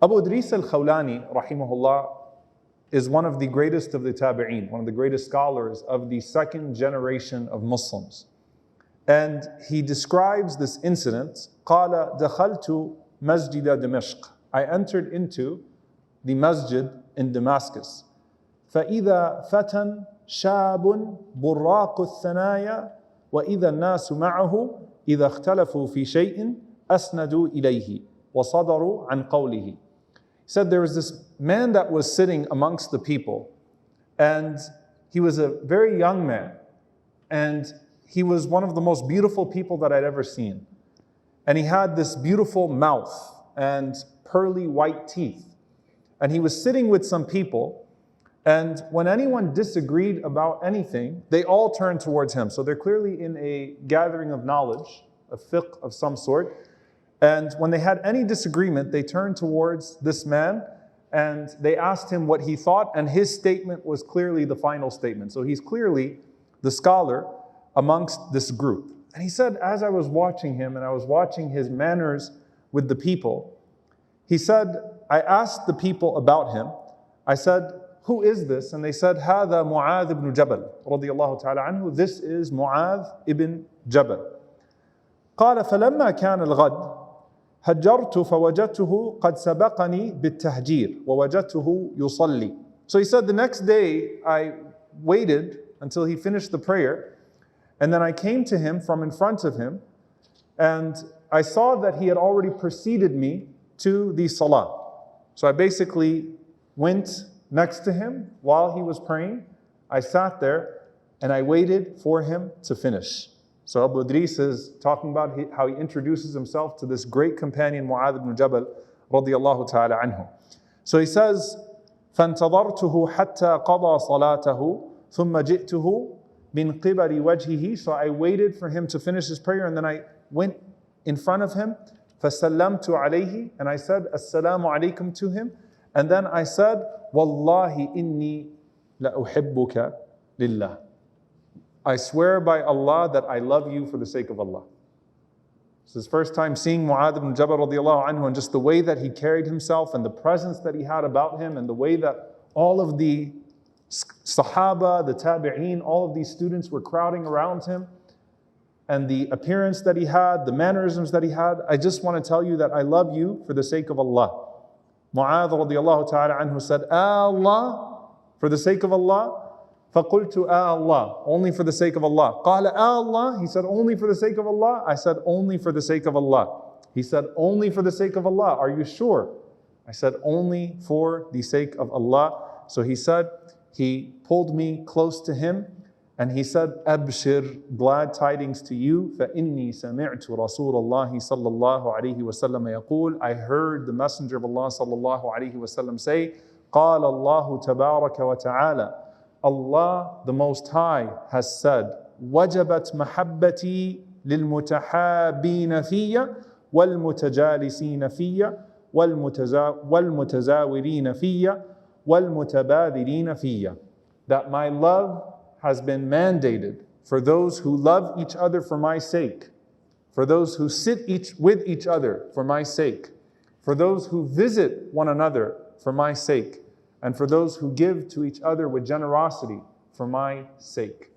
Abu Idris al-Khawlani, rahimahullah, is one of the greatest of the tabi'een, one of the greatest scholars of the second generation of Muslims. And he describes this incident, قال دخلت مسجد دمشق. I entered into the masjid in Damascus. فإذا فتى شاب براق الثنايا وإذا الناس معه إذا اختلفوا في شيء أسندوا إليه وصدروا عن قوله. He said there was this man that was sitting amongst the people, and he was a very young man, and he was one of the most beautiful people that I'd ever seen. And he had this beautiful mouth and pearly white teeth. And he was sitting with some people, and when anyone disagreed about anything, they all turned towards him. So they're clearly in a gathering of knowledge, a fiqh of some sort. And when they had any disagreement, they turned towards this man and they asked him what he thought, and his statement was clearly the final statement. So he's clearly the scholar amongst this group. And he said, as I was watching him and I was watching his manners with the people, he said, I asked the people about him. I said, who is this? And they said, هذا Muadh Ibn Jabal رضي الله تعالى عنه. This is Muadh Ibn Jabal. قال فلما كان الغد هجرت فوجدته قد سبقني بالتهجير ووجدته يصلي. So he said, the next day I waited until he finished the prayer, and then I came to him from in front of him, and I saw that he had already preceded me to the salah. So I basically went next to him while he was praying. I sat there and I waited for him to finish. So Abu Idris is talking about how he introduces himself to this great companion Muadh ibn Jabal radiyallahu ta'ala anhu. So he says, فَانْتَظَرْتُهُ حَتَّى قَضَى صَلَاتَهُ ثُمَّ جِئْتُهُ مِنْ قِبَلِ وَجْهِهِ. So I waited for him to finish his prayer, and then I went in front of him, فَسَلَّمْتُ عَلَيْهِ, and I said, السلام عليكم to him, and then I said, وَاللَّهِ إِنِّي لَأُحِبُّكَ لِلَّهِ. I swear by Allah that I love you for the sake of Allah. This is his first time seeing Muadh ibn Jabal radiallahu anhu, and just the way that he carried himself and the presence that he had about him and the way that all of the Sahaba, the Tabi'een, all of these students were crowding around him, and the appearance that he had, the mannerisms that he had. I just want to tell you that I love you for the sake of Allah. Muadh radiallahu ta'ala anhu said, Allah, for the sake of Allah. فَقُلْتُ Allah, only for the sake of Allah. قَالَ Allah, he said, only for the sake of Allah. I said, only for the sake of Allah. He said, only for the sake of Allah. Are you sure? I said, only for the sake of Allah. So he said, he pulled me close to him and he said, Abshir, glad tidings to you. فَإِنِّي سَمِعْتُ رَسُولَ اللَّهِ صَلَّى اللَّهُ عَلَيْهِ وَسَلَّمَ يَقُولُ. I heard the Messenger of Allah صلى الله عليه وسلم say, قَالَ اللَّهُ تَبَارَكَ وَتَعَالَى. Allah the Most High has said, وَجَبَتْ مَحَبَّتِي لِلْمُتَحَابِينَ فِيَّ وَالْمُتَجَالِسِينَ فِيَّ وَالْمُتَزَاوِرِينَ فِيَّ وَالْمُتَبَادِلِينَ فِيَّ. That my love has been mandated for those who love each other for my sake, for those who sit with each other for my sake, for those who visit one another for my sake, and for those who give to each other with generosity for my sake.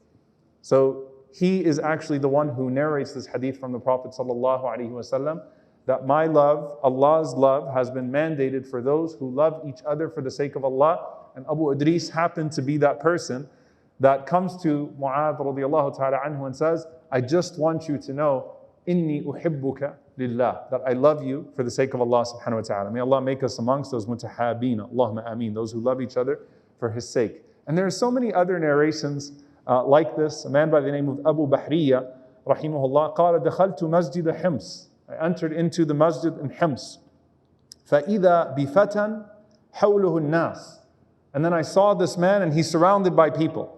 So he is actually the one who narrates this hadith from the Prophet ﷺ, that my love, Allah's love, has been mandated for those who love each other for the sake of Allah. And Abu Idris happened to be that person that comes to Muadh radiallahu ta'ala anhu and says, I just want you to know, inni uhibbuka lillah, that I love you for the sake of Allah subhanahu wa ta'ala. May Allah make us amongst those mutahabeen, Allahumma ameen, those who love each other for His sake. And there are so many other narrations like this. A man by the name of Abu Bahriya, rahimahullah, قال دخلت مسجد حمص. I entered into the masjid in Hims. فإذا بفتى حوله الناس. And then I saw this man and he's surrounded by people.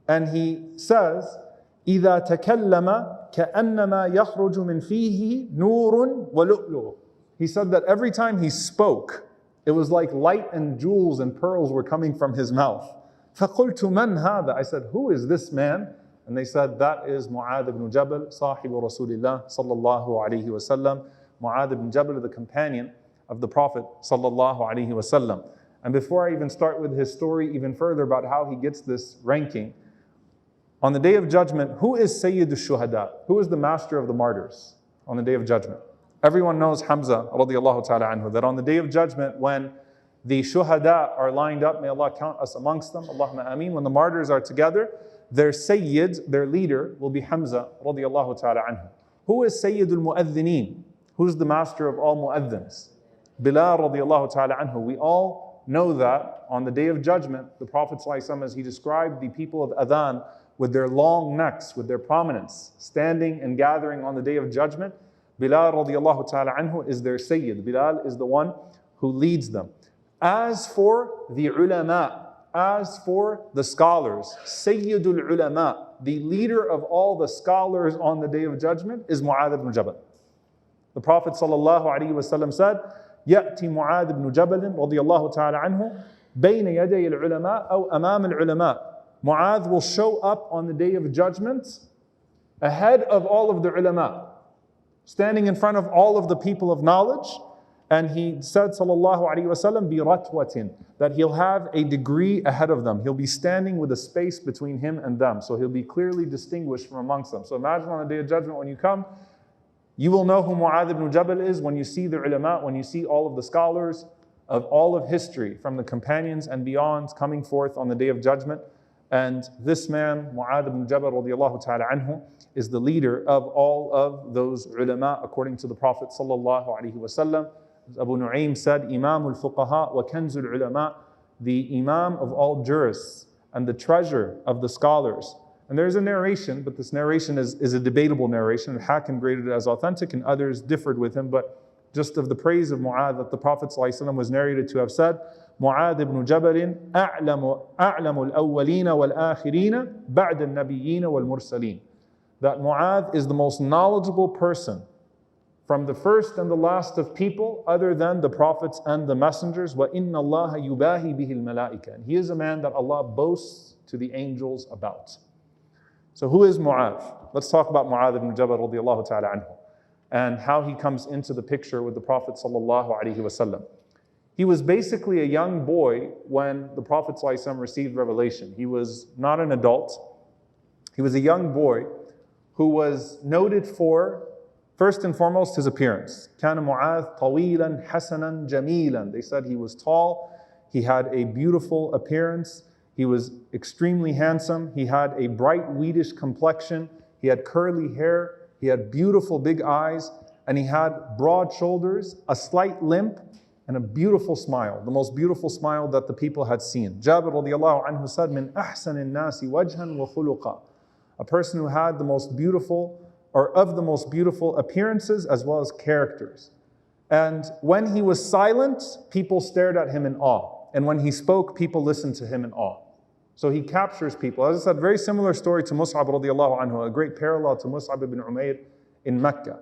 And he says, إذا تكلم كأنما يخرج من فيه نور ولؤلؤ. He said that every time he spoke, it was like light and jewels and pearls were coming from his mouth. فقلت من هذا? I said, who is this man? And they said, that is Muadh ibn Jabal, صاحب رسول الله صلى الله عليه وسلم. Muadh ibn Jabal, the companion of the Prophet sallallahu alaihi wasallam. And before I even start with his story even further about how he gets this ranking, on the Day of Judgment, who is Sayyid al-Shuhada? Who is the master of the martyrs on the Day of Judgment? Everyone knows Hamza radiallahu ta'ala anhu, that on the Day of Judgment when the Shuhada are lined up, may Allah count us amongst them, Allahumma ameen, when the martyrs are together, their Sayyid, their leader, will be Hamza radiallahu ta'ala anhu. Who is Sayyid al-Mu'adhineen? Who's the master of all mu'adhins? Bilal radiallahu ta'ala anhu. We all know that on the Day of Judgment, the Prophet ﷺ, as he described the people of Adhan with their long necks, with their prominence, standing and gathering on the Day of Judgment, Bilal radiallahu ta'ala anhu is their Sayyid. Bilal is the one who leads them. As for the ulama, as for the scholars, Sayyidul ulama, the leader of all the scholars on the Day of Judgment is Muadh Ibn Jabal. The Prophet ﷺ said, يأتي معاذ بن جبل رضي الله تعالى عنه بين يدي العلماء أو أمام العلماء. Muadh will show up on the Day of Judgment ahead of all of the ulama, standing in front of all of the people of knowledge. And he said, sallallahu alaihi wasallam, biratwatin, that he'll have a degree ahead of them. He'll be standing with a space between him and them. So he'll be clearly distinguished from amongst them. So imagine on the Day of Judgment when you come, you will know who Muadh ibn Jabal is when you see the ulama, when you see all of the scholars of all of history, from the companions and beyond, coming forth on the Day of Judgment. And this man, Muadh ibn Jabal radiallahu ta'ala anhu, is the leader of all of those ulama, according to the Prophet sallallahu alaihi wasallam. Abu Nu'aym said, Imam al-Fuqaha wa Kanzul ulama, the Imam of all jurists and the treasure of the scholars. And there's a narration, but this narration is a debatable narration. Hakim graded it as authentic and others differed with him, but just of the praise of Muadh, that the Prophet ﷺ was narrated to have said, Muadh ibn Jabal a'lamu al-awwalina wal-akhirina ba'da al-nabiyyina wal-mursaleen. That Muadh is the most knowledgeable person from the first and the last of people, other than the prophets and the messengers. وَإِنَّ اللَّهَ يُبَاهِي بِهِ الْمَلَائِكَةِ. And he is a man that Allah boasts to the angels about. So who is Muadh? Let's talk about Muadh ibn Jabal radiallahu ta'ala anhu, and how he comes into the picture with the Prophet sallallahu alaihi wasallam. He was basically a young boy when the Prophet sallallahu alaihi wasallam received revelation. He was not an adult. He was a young boy who was noted for, first and foremost, his appearance. كان معاذ طويلا حسنا جميلا. They said he was tall, he had a beautiful appearance, he was extremely handsome, he had a bright wheatish complexion, he had curly hair, he had beautiful big eyes, and he had broad shoulders, a slight limp, and a beautiful smile, the most beautiful smile that the people had seen. Jabir radiallahu anhu said, من أحسن الناس وجها وخلقا. A person who had the most beautiful, or of the most beautiful appearances as well as characters. And when he was silent, people stared at him in awe. And when he spoke, people listened to him in awe. So he captures people. As I said, very similar story to Mus'ab radiallahu anhu, a great parallel to Mus'ab ibn Umayr in Mecca.